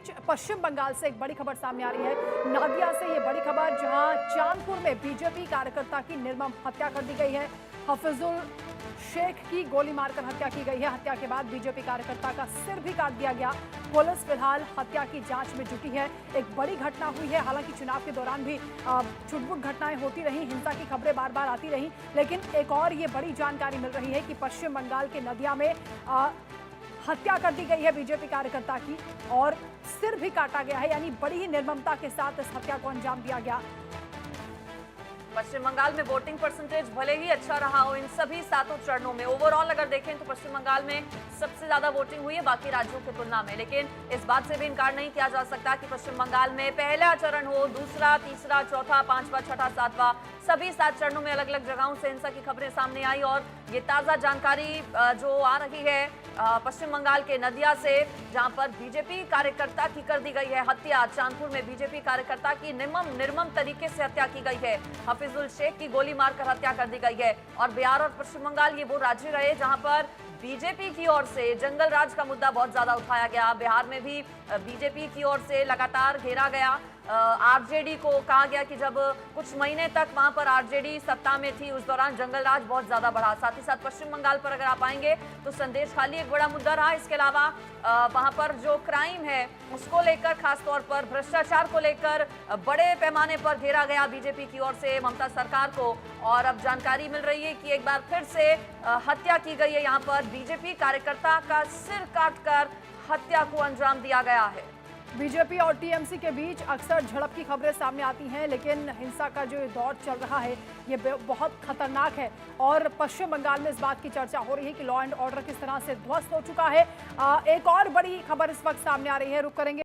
बीच पश्चिम बंगाल से एक बड़ी खबर सामने आ रही है। नादिया से ये बड़ी खबर, जहां चांदपुर में बीजेपी कार्यकर्ता की निर्मम हत्या कर दी गई है। हफीजुल शेख की गोली मारकर हत्या की गई है। हत्या के बाद बीजेपी कार्यकर्ता का सिर भी काट दिया गया। पुलिस फिलहाल हत्या की जांच में जुटी है। एक बड़ी घटना हुई है। हालांकि चुनाव के दौरान भी छुटपुट घटनाएं होती रही, हिंसा की खबरें बार बार आती रही, लेकिन एक और ये बड़ी जानकारी मिल रही है कि पश्चिम बंगाल के नदिया में हत्या कर दी गई है बीजेपी कार्यकर्ता की और सिर भी काटा गया है। यानी बड़ी ही निर्ममता के साथ इस हत्या को अंजाम दिया गया। पश्चिम बंगाल में वोटिंग परसेंटेज भले ही अच्छा रहा हो इन सभी 7 चरणों में, ओवरऑल अगर देखें तो पश्चिम बंगाल में सबसे ज्यादा वोटिंग हुई है बाकी राज्यों की तुलना में। लेकिन इस बात से भी इनकार नहीं किया जा सकता कि पश्चिम बंगाल में पहला चरण हो, दूसरा, तीसरा, चौथा, पांचवा, छठा, सातवां, सभी 7 चरणों में अलग अलग जगहों से हिंसा की खबरें सामने आई। और ये ताजा जानकारी जो आ रही है पश्चिम बंगाल के नदिया से, जहां पर बीजेपी कार्यकर्ता की कर दी गई है हत्या। चांदपुर में बीजेपी कार्यकर्ता की निर्मम तरीके से हत्या की गई है। हफीजुल शेख की गोली मारकर हत्या कर दी गई है। और बिहार और पश्चिम बंगाल ये वो राज्य रहे जहां पर बीजेपी की ओर से जंगल राज का मुद्दा बहुत ज्यादा उठाया गया। बिहार में भी बीजेपी की ओर से लगातार घेरा गया। आरजेडी को कहा गया कि जब कुछ महीने तक वहां पर आरजेडी सत्ता में थी, उस दौरान जंगल राज बहुत ज्यादा बढ़ा। साथ ही साथ पश्चिम बंगाल पर अगर आप आएंगे तो संदेश खाली एक बड़ा मुद्दा रहा। इसके अलावा वहां पर जो क्राइम है उसको लेकर, खासतौर पर भ्रष्टाचार को लेकर बड़े पैमाने पर घेरा गया बीजेपी की ओर से ममता सरकार को। और अब जानकारी मिल रही है कि एक बार फिर से हत्या की गई है। यहाँ पर बीजेपी कार्यकर्ता का सिर काटकर हत्या को अंजाम दिया गया है। बीजेपी और टीएमसी के बीच अक्सर झड़प की खबरें सामने आती हैं, लेकिन हिंसा का जो दौर चल रहा है ये बहुत खतरनाक है। और पश्चिम बंगाल में इस बात की चर्चा हो रही है कि लॉ एंड ऑर्डर किस तरह से ध्वस्त हो चुका है। एक और बड़ी खबर इस वक्त सामने आ रही है, रुक करेंगे।